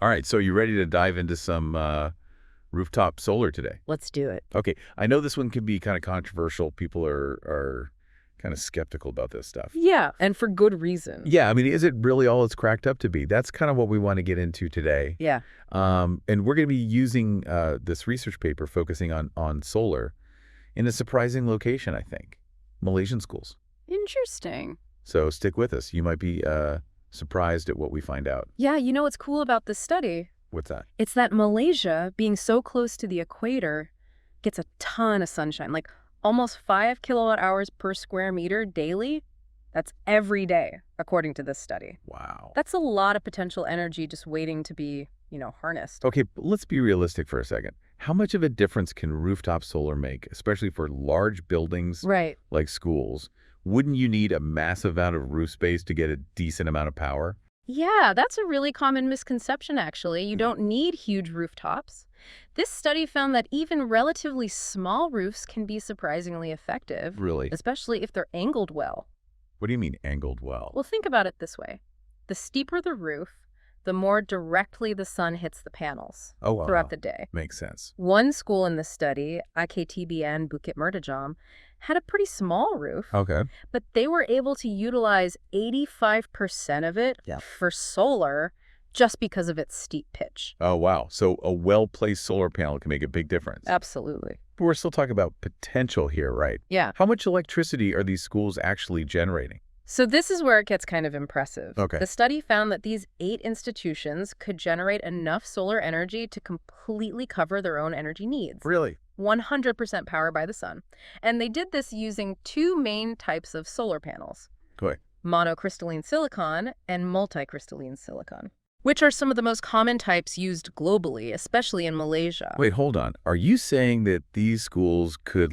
All right, so you ready to dive into some rooftop solar today? Let's do it. Okay, I know this one can be kind of controversial. People are kind of skeptical about this stuff. Yeah, and for good reason. Yeah, I mean, is it really all it's cracked up to be? That's kind of what we want to get into today. Yeah. And we're going to be using this research paper focusing on solar in a surprising location, I think, Malaysian schools. Interesting. So stick with us. You might be surprised at what we find out. Yeah, you know what's cool about this study? What's that? It's that Malaysia, being so close to the equator, gets a ton of sunshine, like almost 5 kilowatt hours per square meter daily. That's every day, according to this study. Wow. That's a lot of potential energy just waiting to be, harnessed. Okay, but let's be realistic for a second. How much of a difference can rooftop solar make, especially for large buildings Right. like schools? Wouldn't you need a massive amount of roof space to get a decent amount of power? Yeah, that's a really common misconception, actually. You don't need huge rooftops. This study found that even relatively small roofs can be surprisingly effective, Really? especially if they're angled well. What do you mean angled well? Well, think about it this way. The steeper the roof, the more directly the sun hits the panels throughout the day. Makes sense. One school in the study, IKTBN Bukit Mertajam, had a pretty small roof, Okay. but they were able to utilize 85% of it for solar just because of its steep pitch. Oh, wow. So a well-placed solar panel can make a big difference. Absolutely. But we're still talking about potential here, right? Yeah. How much electricity are these schools actually generating? So this is where it gets kind of impressive. Okay. The study found that these 8 institutions could generate enough solar energy to completely cover their own energy needs. Really? 100% power by the sun. And they did this using 2 main types of solar panels, Good. monocrystalline silicon and multicrystalline silicon, which are some of the most common types used globally, especially in Malaysia. Wait, hold on. Are you saying that these schools could,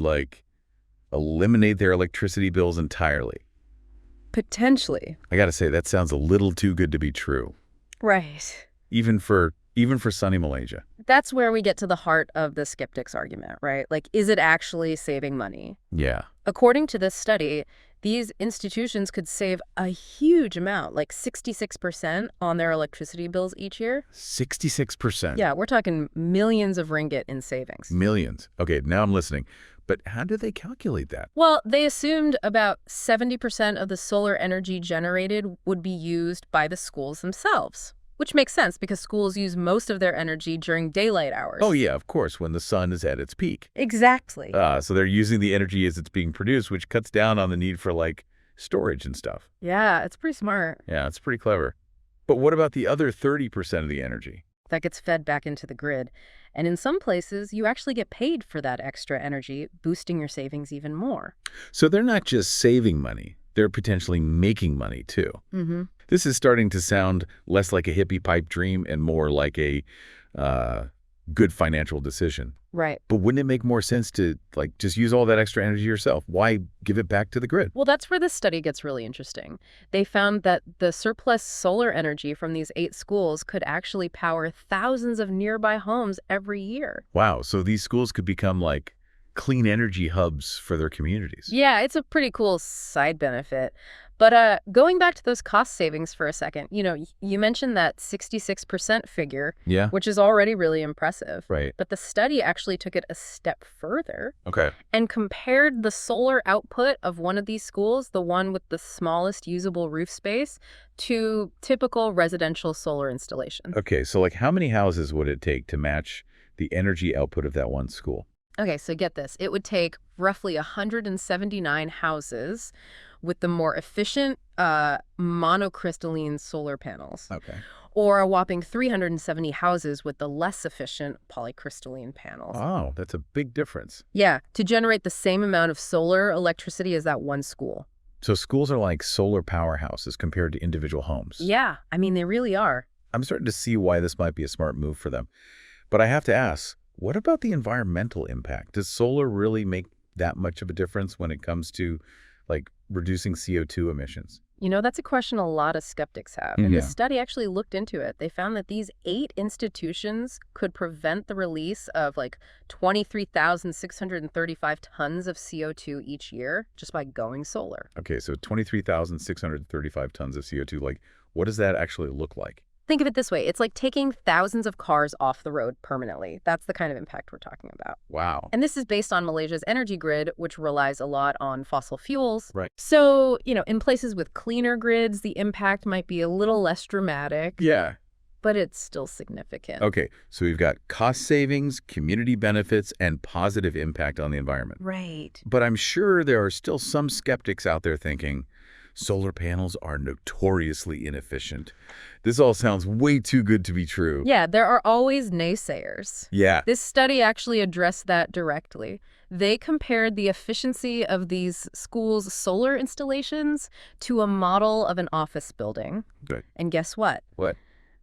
eliminate their electricity bills entirely? Potentially. I gotta say, that sounds a little too good to be true. Right. Even for sunny Malaysia. That's where we get to the heart of the skeptic's argument, right? Is it actually saving money? Yeah. According to this study, these institutions could save a huge amount, like 66% on their electricity bills each year. 66%. Yeah, we're talking millions of ringgit in savings. Millions. Okay, now I'm listening. But how do they calculate that? Well, they assumed about 70% of the solar energy generated would be used by the schools themselves, which makes sense because schools use most of their energy during daylight hours. Oh, yeah, of course, when the sun is at its peak. Exactly. So they're using the energy as it's being produced, which cuts down on the need for, storage and stuff. Yeah, it's pretty smart. Yeah, it's pretty clever. But what about the other 30% of the energy? That gets fed back into the grid. And in some places, you actually get paid for that extra energy, boosting your savings even more. So they're not just saving money, they're potentially making money too. Mm-hmm. This is starting to sound less like a hippie pipe dream and more like a good financial decision. Right. But wouldn't it make more sense to just use all that extra energy yourself? Why give it back to the grid? Well, that's where this study gets really interesting. They found that the surplus solar energy from these 8 schools could actually power thousands of nearby homes every year. Wow, so these schools could become clean energy hubs for their communities. Yeah, it's a pretty cool side benefit. But going back to those cost savings for a second, you mentioned that 66% figure, Yeah. which is already really impressive. Right. But the study actually took it a step further Okay. and compared the solar output of one of these schools, the one with the smallest usable roof space, to typical residential solar installation. Okay, so how many houses would it take to match the energy output of that one school? Okay, so get this. It would take roughly 179 houses with the more efficient monocrystalline solar panels, Okay. or a whopping 370 houses with the less efficient polycrystalline panels. Oh, that's a big difference. Yeah, to generate the same amount of solar electricity as that one school. So schools are like solar powerhouses compared to individual homes. Yeah, I mean, they really are. I'm starting to see why this might be a smart move for them. But I have to ask, what about the environmental impact? Does solar really make that much of a difference when it comes to reducing CO2 emissions? That's a question a lot of skeptics have. And the study actually looked into it. They found that these 8 institutions could prevent the release of 23,635 tons of CO2 each year just by going solar. Okay, so 23,635 tons of CO2. What does that actually look like? Think of it this way. It's like taking thousands of cars off the road permanently. That's the kind of impact we're talking about. Wow. And this is based on Malaysia's energy grid, which relies a lot on fossil fuels. Right. So, in places with cleaner grids, the impact might be a little less dramatic. Yeah. But it's still significant. Okay, so we've got cost savings, community benefits, and positive impact on the environment. Right. But I'm sure there are still some skeptics out there thinking, solar panels are notoriously inefficient. This all sounds way too good to be true. Yeah, there are always naysayers. Yeah. This study actually addressed that directly. They compared the efficiency of these schools' solar installations to a model of an office building. Good. And guess what? What?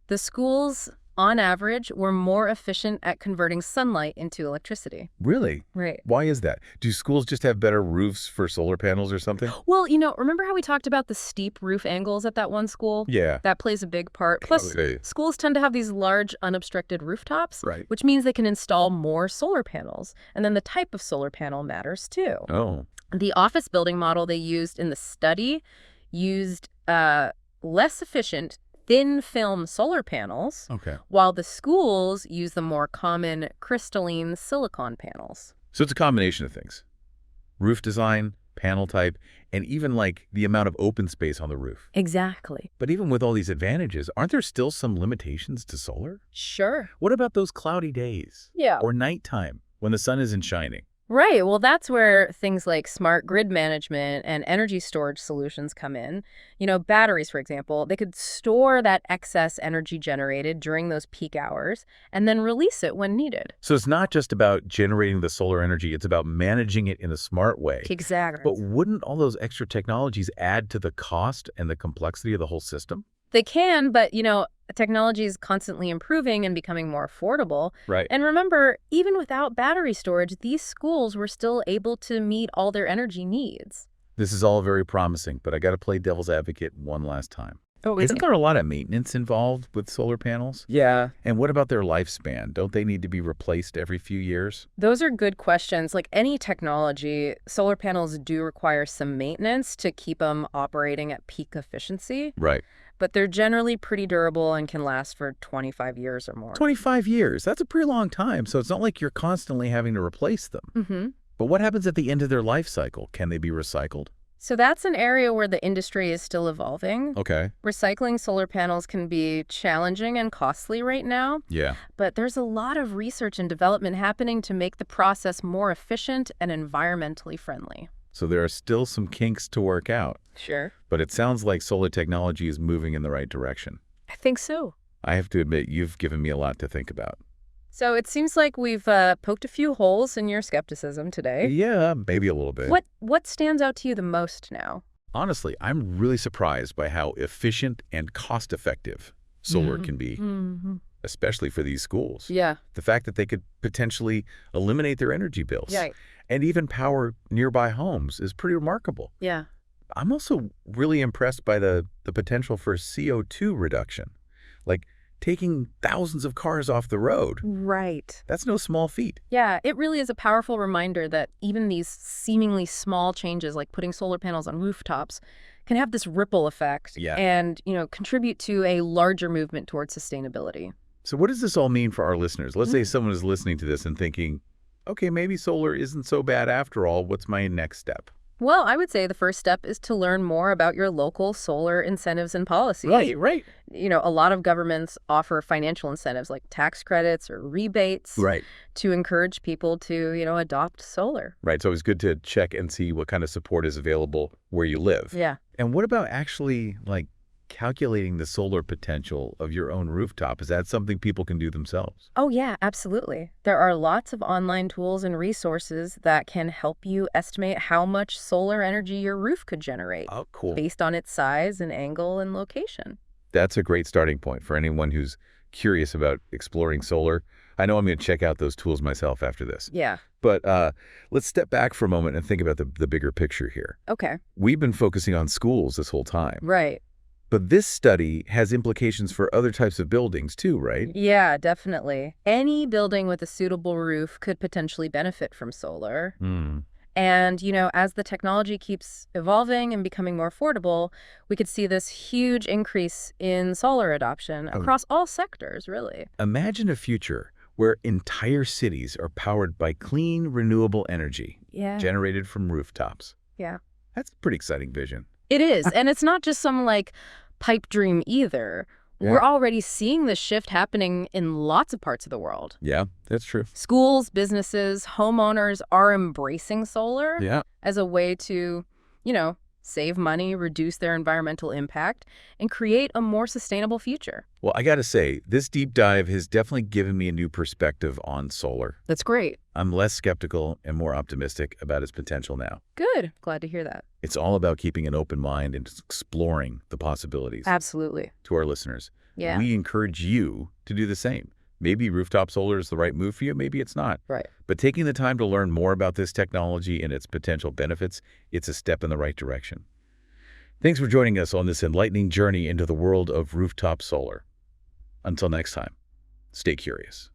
The schools, on average, were more efficient at converting sunlight into electricity. Really? Right. Why is that? Do schools just have better roofs for solar panels or something? Well, remember how we talked about the steep roof angles at that one school? Yeah. That plays a big part. Plus, Okay. schools tend to have these large, unobstructed rooftops, Right. which means they can install more solar panels. And then the type of solar panel matters, too. Oh. The office building model they used in the study used less efficient thin film solar panels, Okay. while the schools use the more common crystalline silicon panels. So it's a combination of things. Roof design, panel type, and even like the amount of open space on the roof. Exactly. But even with all these advantages, aren't there still some limitations to solar? Sure. What about those cloudy days? Yeah. Or nighttime when the sun isn't shining? Right. Well, that's where things like smart grid management and energy storage solutions come in. Batteries, for example, they could store that excess energy generated during those peak hours and then release it when needed. So it's not just about generating the solar energy, it's about managing it in a smart way. Exactly. But wouldn't all those extra technologies add to the cost and the complexity of the whole system? They can, but, technology is constantly improving and becoming more affordable. Right. And remember, even without battery storage, these schools were still able to meet all their energy needs. This is all very promising, but I got to play devil's advocate one last time. Oh, Isn't there a lot of maintenance involved with solar panels? Yeah. And what about their lifespan? Don't they need to be replaced every few years? Those are good questions. Like any technology, solar panels do require some maintenance to keep them operating at peak efficiency. Right. But they're generally pretty durable and can last for 25 years or more. 25 years. That's a pretty long time, so it's not like you're constantly having to replace them. Mm-hmm. But what happens at the end of their life cycle? Can they be recycled? So that's an area where the industry is still evolving. Okay. Recycling solar panels can be challenging and costly right now, Yeah. but there's a lot of research and development happening to make the process more efficient and environmentally friendly. So there are still some kinks to work out. Sure. But it sounds like solar technology is moving in the right direction. I think so. I have to admit, you've given me a lot to think about. So it seems like we've poked a few holes in your skepticism today. Yeah, maybe a little bit. What stands out to you the most now? Honestly, I'm really surprised by how efficient and cost-effective solar can be, especially for these schools. Yeah. The fact that they could potentially eliminate their energy bills Right. and even power nearby homes is pretty remarkable. Yeah. I'm also really impressed by the potential for CO2 reduction, like taking thousands of cars off the road. Right. That's no small feat. Yeah, it really is a powerful reminder that even these seemingly small changes, like putting solar panels on rooftops, can have this ripple effect and, contribute to a larger movement towards sustainability. So what does this all mean for our listeners? Let's say someone is listening to this and thinking, okay, maybe solar isn't so bad after all. What's my next step? Well, I would say the first step is to learn more about your local solar incentives and policies. Right. A lot of governments offer financial incentives like tax credits or rebates Right. to encourage people to, adopt solar. Right. So it's good to check and see what kind of support is available where you live. Yeah. And what about actually calculating the solar potential of your own rooftop? Is that something people can do themselves? Oh, yeah, absolutely. There are lots of online tools and resources that can help you estimate how much solar energy your roof could generate Oh, cool. based on its size and angle and location. That's a great starting point for anyone who's curious about exploring solar. I know I'm going to check out those tools myself after this. Yeah. But let's step back for a moment and think about the bigger picture here. Okay. We've been focusing on schools this whole time. Right. But this study has implications for other types of buildings too, right? Yeah, definitely. Any building with a suitable roof could potentially benefit from solar. And, as the technology keeps evolving and becoming more affordable, we could see this huge increase in solar adoption Oh, across all sectors, really. imagine a future where entire cities are powered by clean, renewable energy Yeah. generated from rooftops. Yeah. That's a pretty exciting vision. It is. And it's not just some pipe dream either. Yeah. We're already seeing this shift happening in lots of parts of the world. Yeah, that's true. Schools, businesses, homeowners are embracing solar Yeah. as a way to, save money, reduce their environmental impact, and create a more sustainable future. Well, I got to say, this deep dive has definitely given me a new perspective on solar. That's great. I'm less skeptical and more optimistic about its potential now. Good. Glad to hear that. It's all about keeping an open mind and just exploring the possibilities. Absolutely. To our listeners, Yeah. we encourage you to do the same. Maybe rooftop solar is the right move for you, maybe it's not. Right. But taking the time to learn more about this technology and its potential benefits, it's a step in the right direction. Thanks for joining us on this enlightening journey into the world of rooftop solar. Until next time, stay curious.